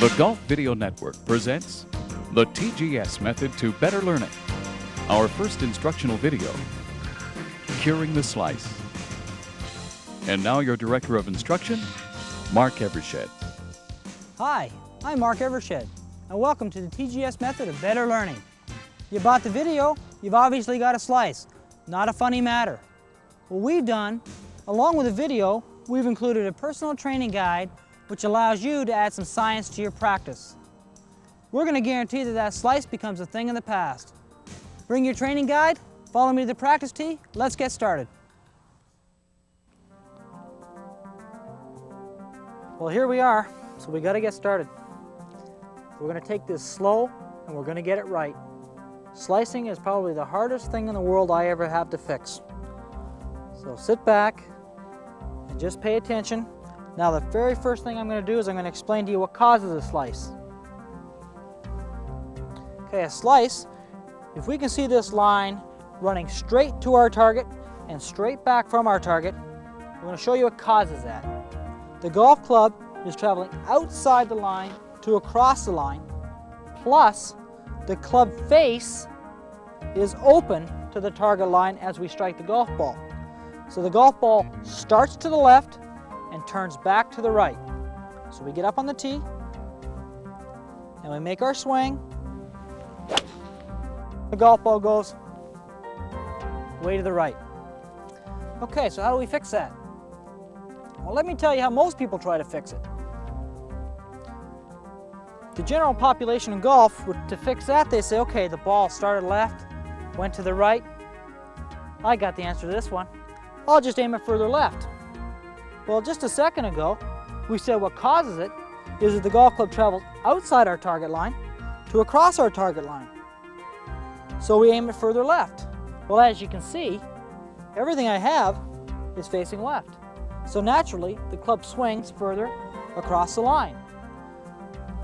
The Golf Video Network presents the T.G.S. method to better learning. Our first instructional video, Curing the Slice. And now your Director of Instruction, Mark Evershed. Hi, I'm Mark Evershed, and welcome to the T.G.S. method of better learning. You bought the video, you've obviously got a slice. Not a funny matter. What we've done, along with the video, we've included a personal training guide which allows you to add some science to your practice. We're going to guarantee that that slice becomes a thing of the past. Bring your training guide, follow me to the practice tee, let's get started. Well, here we are, so we got to get started. We're going to take this slow and we're going to get it right. Slicing is probably the hardest thing in the world I ever have to fix. So sit back and just pay attention. Now the very first thing I'm going to do is I'm going to explain to you what causes a slice. Okay, a slice, if we can see this line running straight to our target and straight back from our target, I'm going to show you what causes that. The golf club is traveling outside the line to across the line, plus the club face is open to the target line as we strike the golf ball. So the golf ball starts to the left and turns back to the right. So we get up on the tee and we make our swing. The golf ball goes way to the right. Okay, so how do we fix that? Well, let me tell you how most people try to fix it. The general population in golf, to fix that, they say, okay, the ball started left, went to the right. I got the answer to this one. I'll just aim it further left. Well, just a second ago, we said what causes it is that the golf club travels outside our target line to across our target line. So we aim it further left. Well, as you can see, everything I have is facing left. So naturally, the club swings further across the line.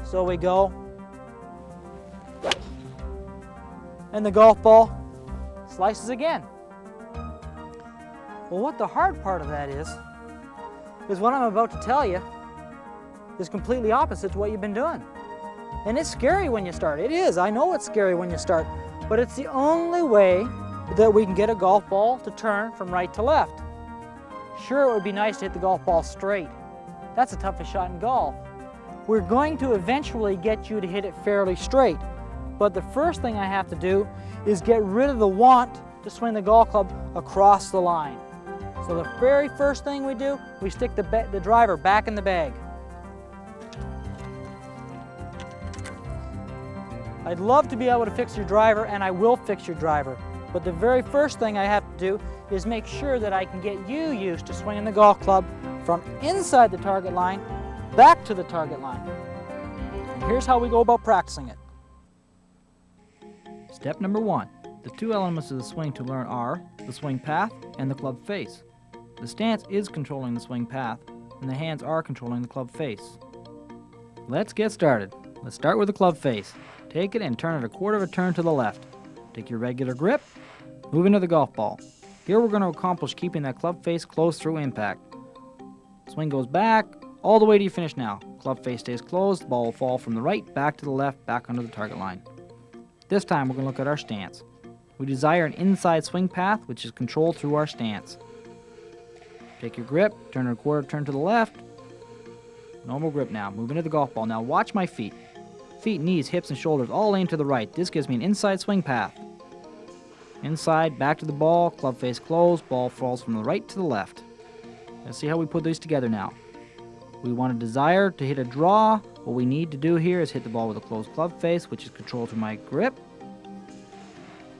So we go, and the golf ball slices again. Well, what the hard part of that is what I'm about to tell you is completely opposite to what you've been doing. And it's scary when you start. It is, I know it's scary when you start, but it's the only way that we can get a golf ball to turn from right to left. Sure, it would be nice to hit the golf ball straight. That's the toughest shot in golf. We're going to eventually get you to hit it fairly straight, but the first thing I have to do is get rid of the want to swing the golf club across the line. So the very first thing we do, we stick the driver back in the bag. I'd love to be able to fix your driver, and I will fix your driver, but the very first thing I have to do is make sure that I can get you used to swinging the golf club from inside the target line back to the target line. And here's how we go about practicing it. Step number 1. The two elements of the swing to learn are the swing path and the club face. The stance is controlling the swing path, and the hands are controlling the club face. Let's get started. Let's start with the club face. Take it and turn it a quarter of a turn to the left. Take your regular grip, move into the golf ball. Here we're going to accomplish keeping that club face closed through impact. Swing goes back, all the way to your finish now. Club face stays closed, the ball will fall from the right, back to the left, back under the target line. This time we're going to look at our stance. We desire an inside swing path, which is controlled through our stance. Take your grip, turn it a quarter turn to the left. Normal grip now. Move into the golf ball. Now watch my feet. Feet, knees, hips, and shoulders all aim to the right. This gives me an inside swing path. Inside, back to the ball, club face closed, ball falls from the right to the left. Let's see how we put these together now. We want to desire to hit a draw. What we need to do here is hit the ball with a closed club face, which is controlled through my grip.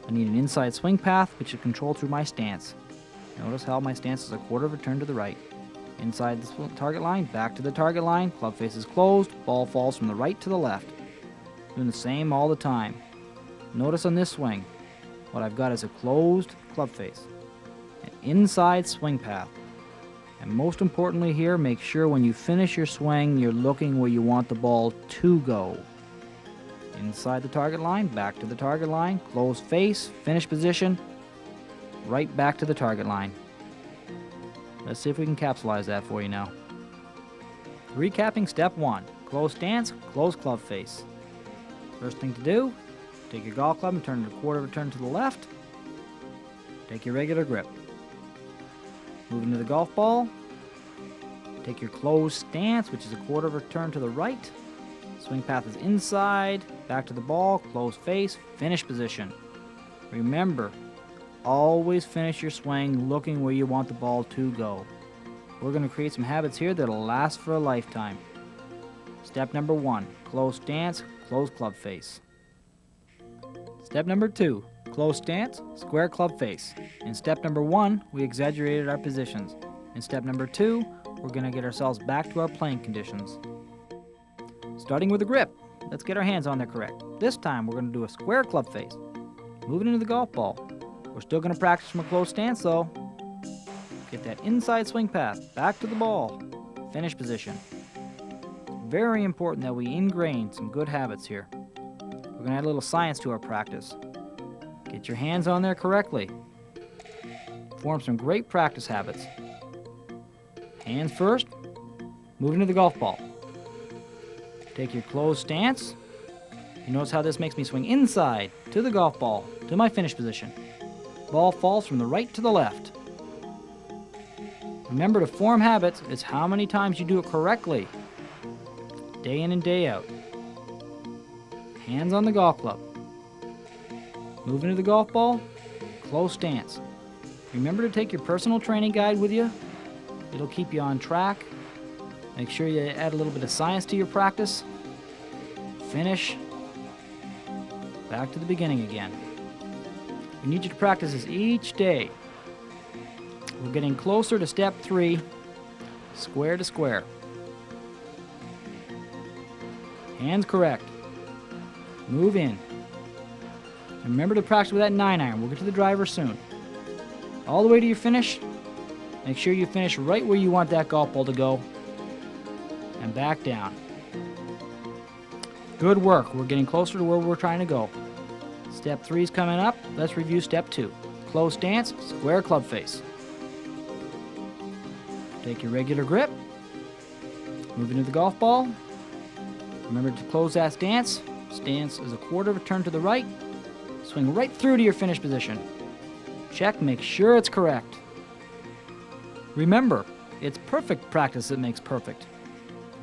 I need an inside swing path, which is controlled through my stance. Notice how my stance is a quarter of a turn to the right. Inside the target line, back to the target line, club face is closed, ball falls from the right to the left. Doing the same all the time. Notice on this swing, what I've got is a closed club face, an inside swing path. And most importantly here, make sure when you finish your swing, you're looking where you want the ball to go. Inside the target line, back to the target line, closed face, finish position, right back to the target line. Let's see if we can capsulize that for you now. Recapping step 1, closed stance, closed club face. First thing to do, take your golf club and turn it a quarter of a turn to the left. Take your regular grip. Move into the golf ball. Take your closed stance, which is a quarter of a turn to the right. Swing path is inside, back to the ball, closed face, finish position. Remember, always finish your swing looking where you want the ball to go. We're going to create some habits here that'll last for a lifetime. Step number 1, closed stance, closed club face. Step number 2, closed stance, square club face. In step number 1, we exaggerated our positions. In step number 2, we're going to get ourselves back to our playing conditions. Starting with the grip, let's get our hands on there correct. This time we're going to do a square club face. Moving into the golf ball. We're still going to practice from a closed stance though. Get that inside swing path, back to the ball, finish position. Very important that we ingrain some good habits here. We're going to add a little science to our practice. Get your hands on there correctly. Form some great practice habits. Hands first, move into the golf ball. Take your closed stance. You notice how this makes me swing inside to the golf ball, to my finish position. Ball falls from the right to the left. Remember, to form habits is how many times you do it correctly, day in and day out. Hands on the golf club. Move into the golf ball, closed stance. Remember to take your personal training guide with you. It'll keep you on track. Make sure you add a little bit of science to your practice. Finish. Back to the beginning again. We need you to practice this each day. We're getting closer to step 3, square to square. Hands correct. Move in. And remember to practice with that 9-iron. We'll get to the driver soon. All the way to your finish. Make sure you finish right where you want that golf ball to go. And back down. Good work. We're getting closer to where we're trying to go. Step 3 is coming up. Let's review step 2. Closed stance, square club face. Take your regular grip. Move into the golf ball. Remember to close that stance. Stance is a quarter of a turn to the right. Swing right through to your finish position. Check, make sure it's correct. Remember, it's perfect practice that makes perfect.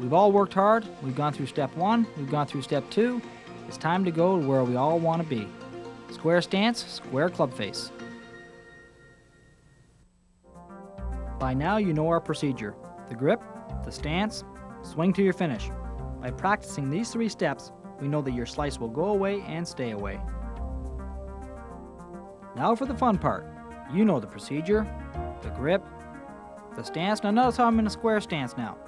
We've all worked hard. We've gone through step 1. We've gone through step 2. It's time to go to where we all want to be. Square stance, square club face. By now you know our procedure. The grip, the stance, swing to your finish. By practicing these 3 steps, we know that your slice will go away and stay away. Now for the fun part. You know the procedure, the grip, the stance. Now notice how I'm in a square stance now.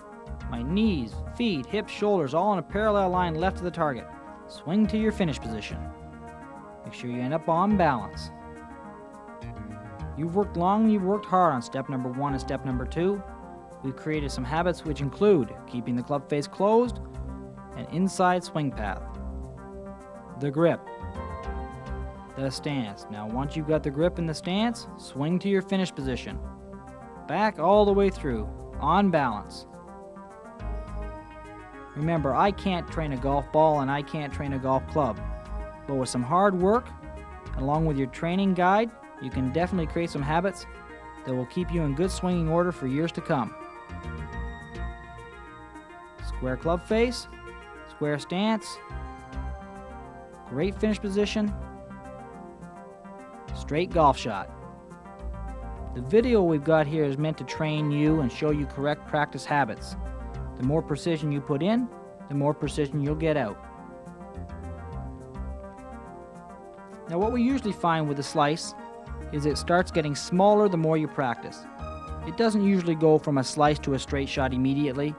My knees, feet, hips, shoulders all in a parallel line left of the target. Swing to your finish position. Make sure you end up on balance. You've worked long and you've worked hard on step number 1 and step number 2. We've created some habits which include keeping the club face closed and inside swing path. The grip. The stance. Now once you've got the grip and the stance, swing to your finish position. Back all the way through, on balance. Remember, I can't train a golf ball and I can't train a golf club. But with some hard work, along with your training guide, you can definitely create some habits that will keep you in good swinging order for years to come. Square club face, square stance, great finish position, straight golf shot. The video we've got here is meant to train you and show you correct practice habits. The more precision you put in, the more precision you'll get out. Now what we usually find with a slice is it starts getting smaller the more you practice. It doesn't usually go from a slice to a straight shot immediately.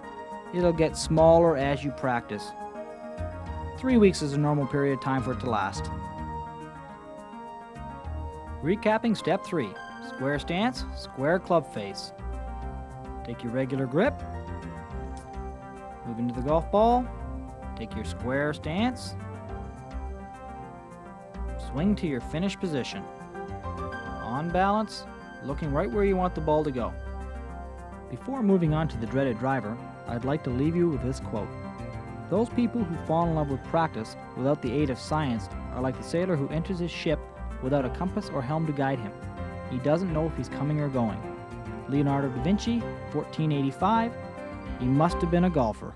It'll get smaller as you practice. 3 weeks is a normal period of time for it to last. Recapping step 3, square stance, square club face. Take your regular grip, move into the golf ball, take your square stance, swing to your finish position. On balance, looking right where you want the ball to go. Before moving on to the dreaded driver, I'd like to leave you with this quote. Those people who fall in love with practice without the aid of science are like the sailor who enters his ship without a compass or helm to guide him. He doesn't know if he's coming or going. Leonardo Da Vinci, 1485. He must have been a golfer.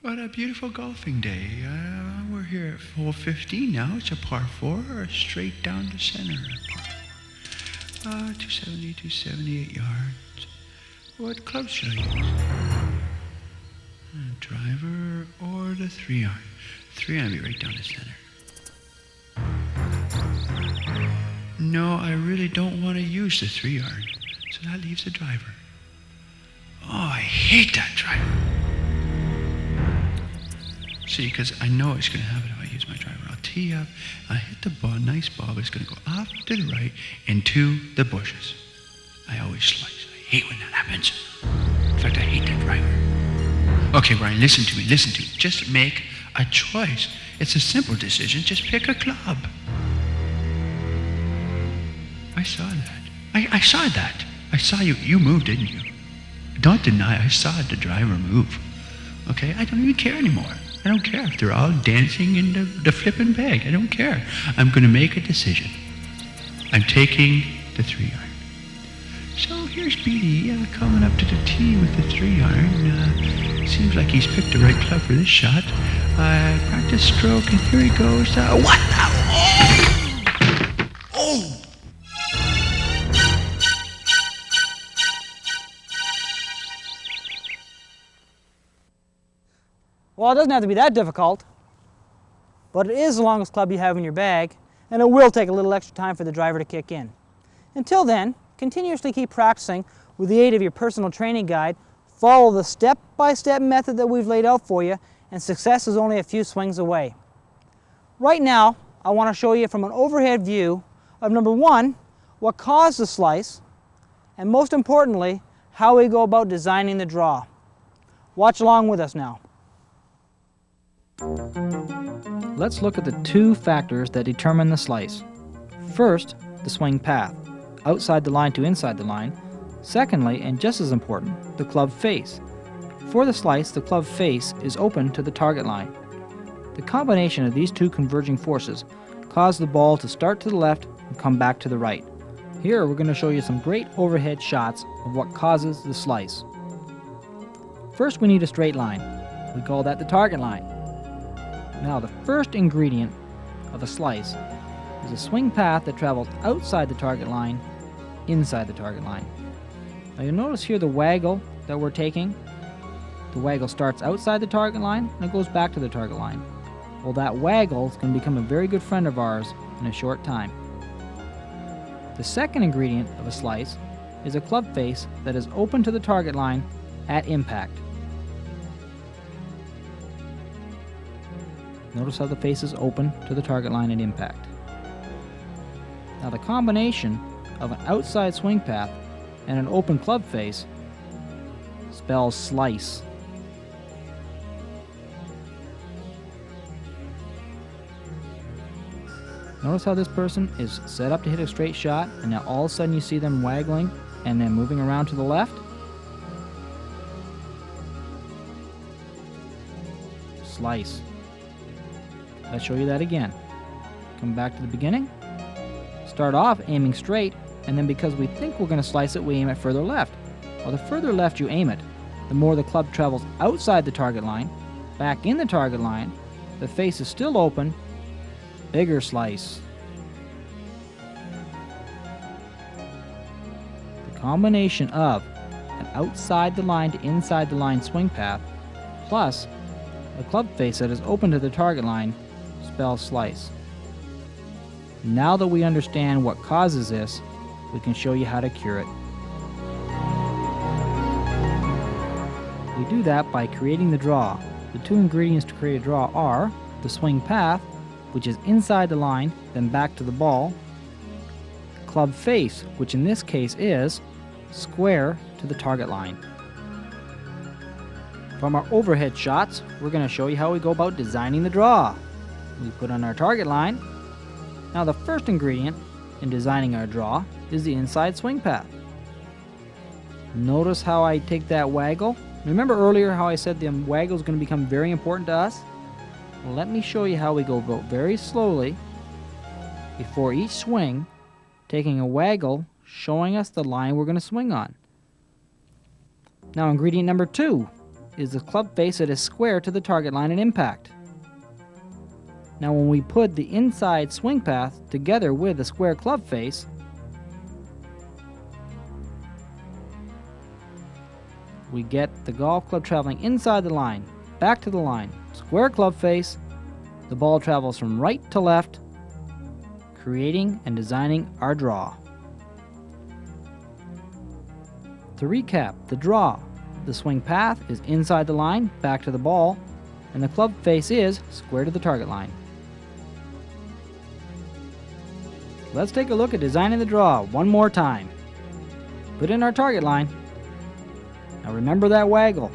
What a beautiful golfing day. We're here at hole 15 now. It's a par 4, straight down the center. 270, 278 yards. What club should I use? Driver or the 3-iron? 3-iron will be right down the center. No, I really don't want to use the 3-iron. So that leaves the driver. Oh, I hate that driver. See, because I know it's going to happen if I use my driver. I'll tee up, I'll hit the ball, nice ball, but it's going to go off to the right into the bushes. I always slice. I hate when that happens. In fact, I hate that driver. Okay, Brian, listen to me. Just make a choice. It's a simple decision. Just pick a club. I saw that. I saw that. I saw you. You moved, didn't you? Don't deny I saw the driver move. Okay? I don't even care anymore. I don't care if they're all dancing in the flipping bag. I don't care. I'm going to make a decision. I'm taking the 3-iron. So here's Beatty coming up to the tee with the 3-iron. Seems like he's picked the right club for this shot. Practice stroke, and here he goes. What the? Oh! Well, it doesn't have to be that difficult, but it is the longest club you have in your bag, and it will take a little extra time for the driver to kick in. Until then, continuously keep practicing with the aid of your personal training guide. Follow the step-by-step method that we've laid out for you, and success is only a few swings away. Right now, I want to show you from an overhead view of number 1, what caused the slice, and most importantly, how we go about designing the draw. Watch along with us now. Let's look at the 2 factors that determine the slice. First, the swing path, outside the line to inside the line. Secondly, and just as important, the club face. For the slice, the club face is open to the target line. The combination of these 2 converging forces cause the ball to start to the left and come back to the right. Here we're going to show you some great overhead shots of what causes the slice. First, we need a straight line. We call that the target line. Now, the first ingredient of a slice is a swing path that travels outside the target line, inside the target line. Now, you'll notice here the waggle that we're taking. The waggle starts outside the target line and it goes back to the target line. Well, that waggle is going to become a very good friend of ours in a short time. The second ingredient of a slice is a club face that is open to the target line at impact. Notice how the face is open to the target line at impact. Now, the combination of an outside swing path and an open club face spells slice. Notice how this person is set up to hit a straight shot, and now all of a sudden you see them waggling and then moving around to the left. Slice. Let's show you that again. Come back to the beginning. Start off aiming straight, and then because we think we're going to slice it, we aim it further left. Well, the further left you aim it, the more the club travels outside the target line, back in the target line, the face is still open, bigger slice. The combination of an outside the line to inside the line swing path plus a club face that is open to the target line spells slice. Now that we understand what causes this, we can show you how to cure it. We do that by creating the draw. The 2 ingredients to create a draw are the swing path, which is inside the line, then back to the ball, club face, which in this case is square to the target line. From our overhead shots, we're going to show you how we go about designing the draw. We put on our target line. Now, the first ingredient in designing our draw is the inside swing path. Notice how I take that waggle? Remember earlier how I said the waggle is going to become very important to us? Well, let me show you how we go very slowly before each swing, taking a waggle, showing us the line we're going to swing on. Now, ingredient number 2 is the club face that is square to the target line at impact. Now, when we put the inside swing path together with the square club face, we get the golf club traveling inside the line, back to the line, square club face, the ball travels from right to left, creating and designing our draw. To recap, the draw, the swing path is inside the line, back to the ball, and the club face is square to the target line. Let's take a look at designing the draw one more time. Put in our target line. Now remember that waggle.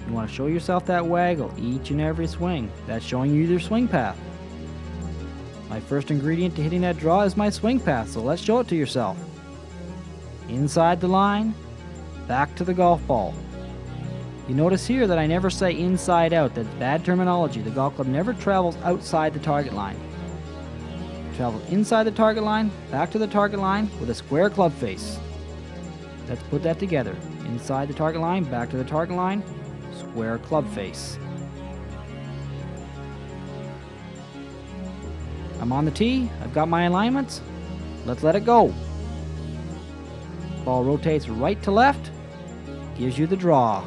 You want to show yourself that waggle each and every swing. That's showing you your swing path. My first ingredient to hitting that draw is my swing path, so let's show it to yourself. Inside the line, back to the golf ball. You notice here that I never say inside out. That's bad terminology. The golf club never travels outside the target line. It travels inside the target line, back to the target line with a square club face. Let's put that together. Inside the target line, back to the target line, square club face. I'm on the tee. I've got my alignments. Let's let it go. Ball rotates right to left, gives you the draw.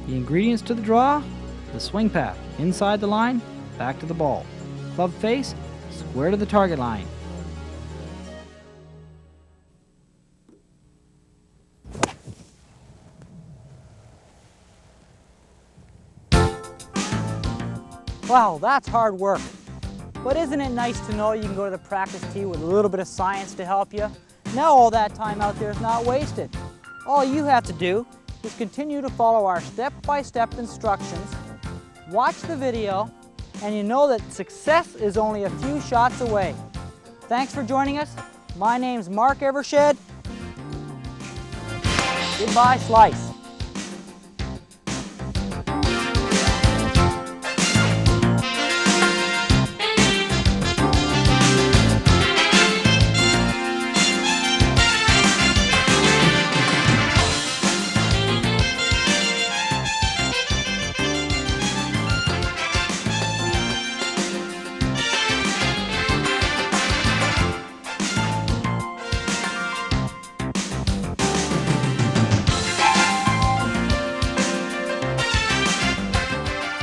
The ingredients to the draw, the swing path, inside the line, back to the ball. Club face, square to the target line. Wow, that's hard work. But isn't it nice to know you can go to the practice tee with a little bit of science to help you? Now all that time out there is not wasted. All you have to do is continue to follow our step-by-step instructions, watch the video, and you know that success is only a few shots away. Thanks for joining us. My name's Mark Evershed. Goodbye, Slice.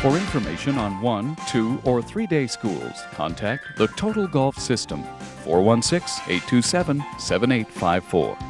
For information on 1, 2, or 3-day schools, contact the Total Golf System, 416-827-7854.